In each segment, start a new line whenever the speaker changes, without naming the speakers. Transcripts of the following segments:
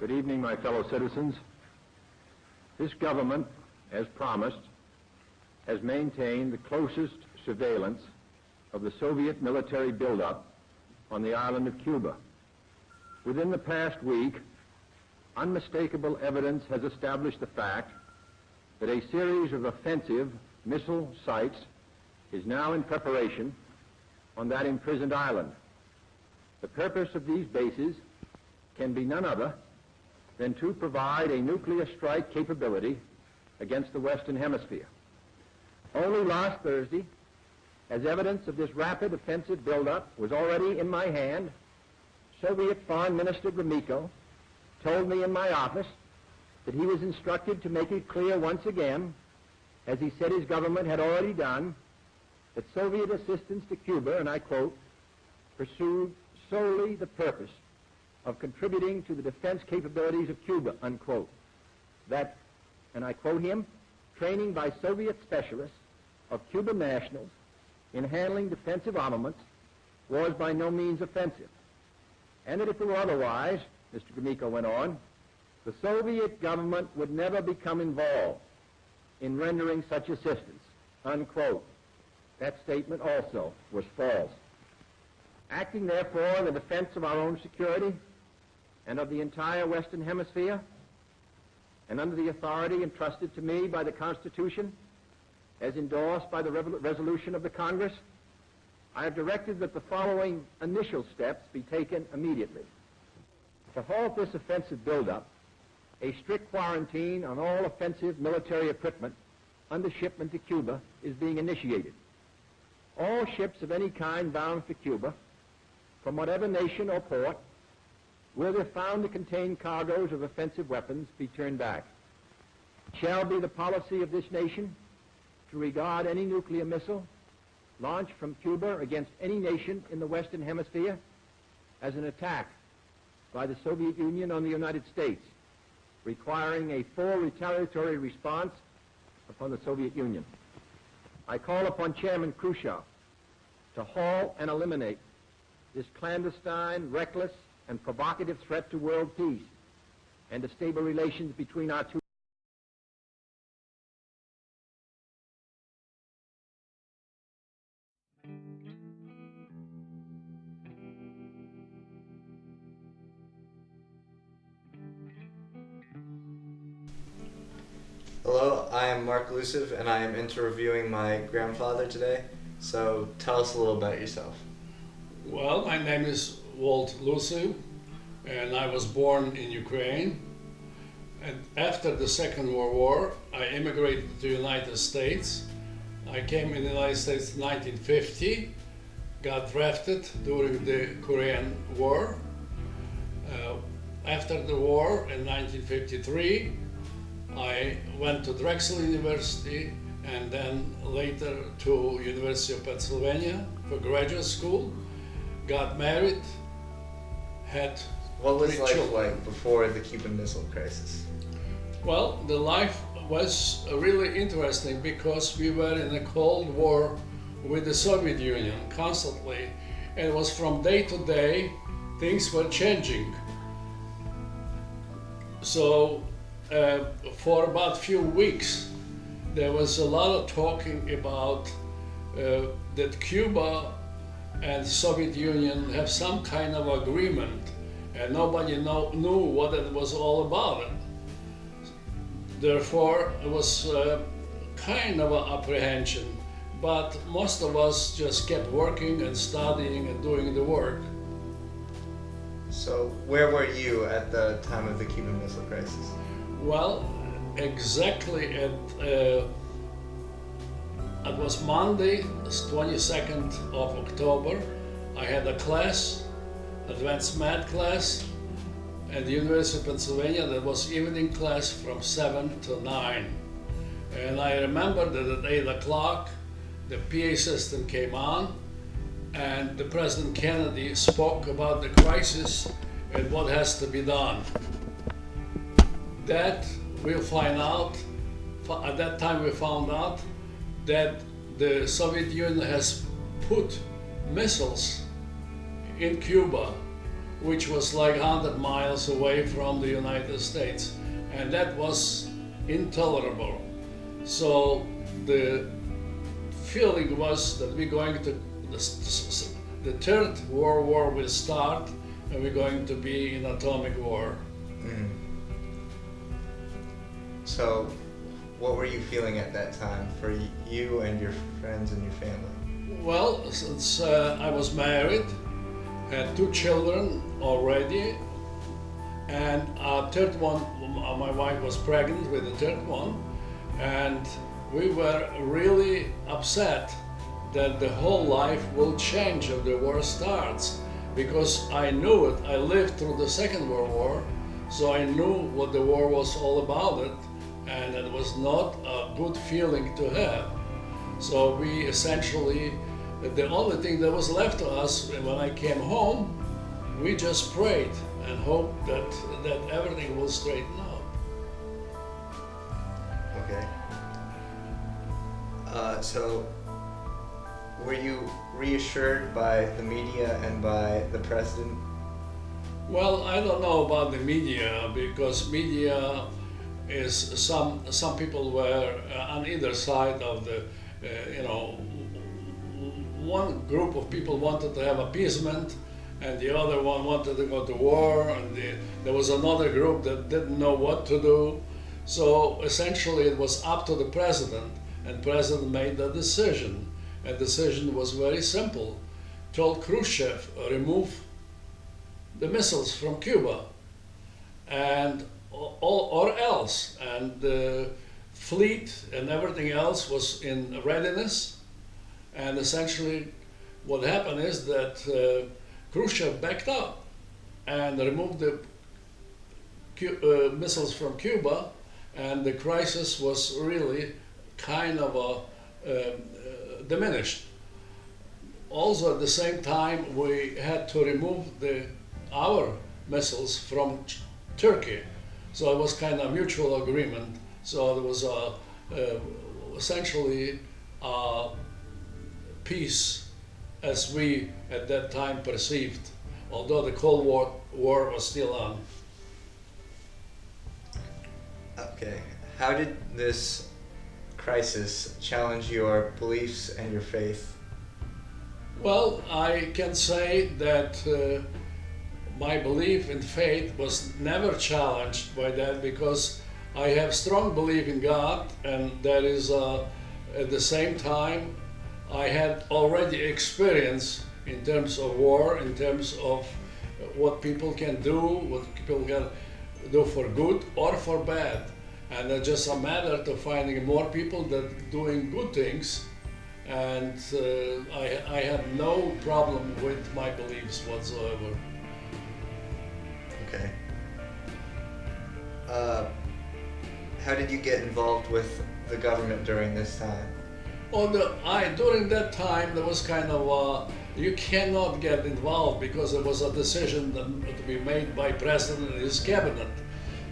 Good evening, my fellow citizens. This government, as promised, has maintained the closest surveillance of the Soviet military buildup on the island of Cuba. Within the past week, unmistakable evidence has established the fact that a series of offensive missile sites is now in preparation on that imprisoned island. The purpose of these bases can be none other than to provide a nuclear strike capability against the Western Hemisphere. Only last Thursday, as evidence of this rapid offensive buildup was already in my hand, Soviet Foreign Minister Gromyko told me in my office that he was instructed to make it clear once again, as he said his government had already done, that Soviet assistance to Cuba, and I quote, pursued solely the purpose of contributing to the defense capabilities of Cuba, unquote. That, and I quote him, training by Soviet specialists of Cuban nationals in handling defensive armaments was by no means offensive. And that if it were otherwise, Mr. Gromyko went on, the Soviet government would never become involved in rendering such assistance, unquote. That statement also was false. Acting, therefore, in the defense of our own security and of the entire Western Hemisphere, and under the authority entrusted to me by the Constitution, as endorsed by the resolution of the Congress, I have directed that the following initial steps be taken immediately. To halt this offensive buildup, a strict quarantine on all offensive military equipment under shipment to Cuba is being initiated. All ships of any kind bound for Cuba, from whatever nation or port, where they're found to contain cargoes of offensive weapons, be turned back. It shall be the policy of this nation to regard any nuclear missile launched from Cuba against any nation in the Western Hemisphere as an attack by the Soviet Union on the United States, requiring a full retaliatory response upon the Soviet Union. I call upon Chairman Khrushchev to halt and eliminate this clandestine, reckless, and provocative threat to world peace and to stable relations between our two.
Hello, I am Mark Luciv, and I am interviewing my grandfather today. So tell us a little about yourself.
Well, my name is Walt Luciv, and I was born in Ukraine. And after the Second World War, I immigrated to the United States. I came in the United States in 1950, got drafted during the Korean War. After the war in 1953, I went to Drexel University and then later to University of Pennsylvania for graduate school, got married, had
What was
3
life
children.
like before the Cuban Missile Crisis?
Well, the life was really interesting because we were in a Cold War with the Soviet Union constantly, and it was from day to day things were changing. So for about a few weeks there was a lot of talking about that Cuba and Soviet Union have some kind of agreement, and nobody knew what it was all about. Therefore, it was kind of an apprehension, but most of us just kept working and studying and doing the work.
So where were you at the time of the Cuban Missile Crisis?
Well, exactly it was Monday, 22nd of October. I had a class, advanced math class, at the University of Pennsylvania. That was evening class from 7 to 9. And I remember that at 8 o'clock, the PA system came on, and the President Kennedy spoke about the crisis and what has to be done. That we'll find out, at that time we found out that the Soviet Union has put missiles in Cuba which was like 100 miles away from the United States, and that was intolerable. So the feeling was that we're going to, the Third World War will start, and we're going to be in atomic war.
Mm. So, what were you feeling at that time for you and your friends and your family?
Well, since I was married, had 2 children already, and a third one, my wife was pregnant with the third one, and we were really upset that the whole life will change if the war starts, because I knew it. I lived through the Second World War, so I knew what the war was all about it, and it was not a good feeling to have. So we essentially, the only thing that was left to us when I came home, we just prayed and hoped that everything will straighten out.
Okay. So, were you reassured by the media and by the president?
Well, I don't know about the media, because media is some people were on either side of the, one group of people wanted to have appeasement, and the other one wanted to go to war, and there was another group that didn't know what to do. So essentially it was up to the president, and the president made the decision. And the decision was very simple. Told Khrushchev, remove the missiles from Cuba, and or else. And the fleet and everything else was in readiness. And essentially what happened is that Khrushchev backed up and removed the missiles from Cuba, and the crisis was really kind of diminished. Also at the same time we had to remove our missiles from Turkey, so it was kind of mutual agreement. So there was essentially a peace as we at that time perceived, although the Cold War was still on.
Okay. How did this crisis challenge your beliefs and your faith?
Well, I can say that my belief in faith was never challenged by that, because I have strong belief in God, and that is at the same time I had already experience in terms of war, in terms of what people can do, what people can do for good or for bad. And it's just a matter of finding more people that doing good things. And I had no problem with my beliefs whatsoever.
Okay. How did you get involved with the government during this time?
During that time, there was kind of you cannot get involved, because it was a decision to be made by President and his cabinet.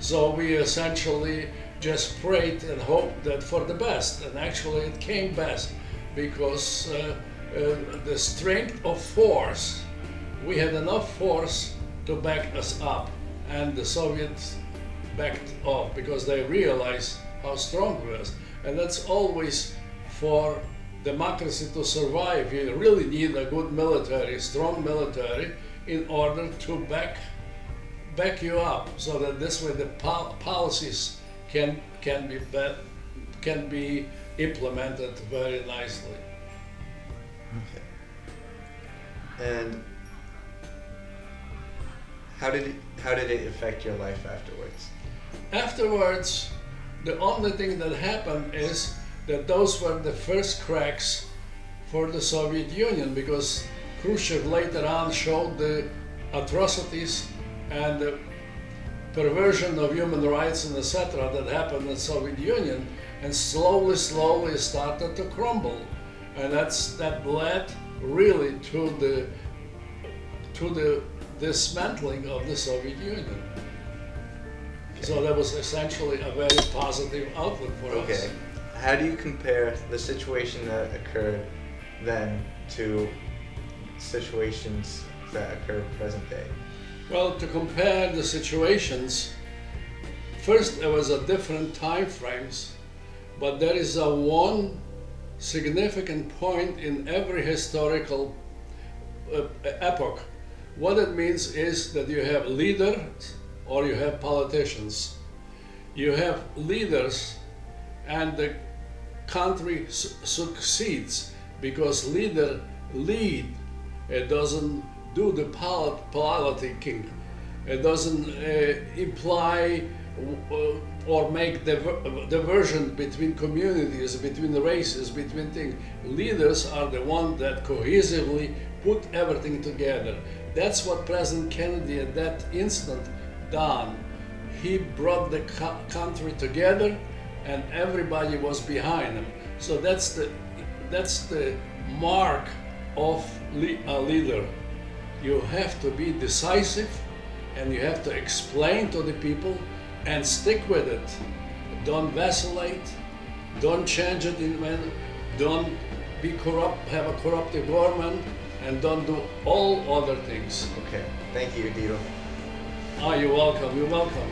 So we essentially just prayed and hoped that for the best, and actually it came best, because the strength of force, we had enough force to back us up, and the Soviets backed off because they realized how strong it was. And that's always, for democracy to survive, you really need a good military, strong military, in order to back you up, so that this way the policies can be implemented very nicely.
Okay. And how did it affect your life afterwards?
Afterwards, the only thing that happened is that those were the first cracks for the Soviet Union, because Khrushchev later on showed the atrocities and the perversion of human rights and etc. that happened in the Soviet Union, and slowly started to crumble. And that led really to the dismantling of the Soviet Union. So that was essentially a very positive outlook for us.
Okay. How do you compare the situation that occurred then to situations that occur present day?
Well, to compare the situations, first there was a different time frames, but there is a one significant point in every historical epoch. What it means is that you have leaders or you have politicians. You have leaders and the country succeeds because leader lead. It doesn't do the politicking. It doesn't imply or make diversion between communities, between races, between things. Leaders are the ones that cohesively put everything together. That's what President Kennedy at that instant done. He brought the country together and everybody was behind him. So that's the mark of a leader. You have to be decisive and you have to explain to the people and stick with it. Don't vacillate, don't change it don't be corrupt, have a corruptive government, and don't do all other things.
Okay, thank you, Dito.
Oh, you're welcome, you're welcome.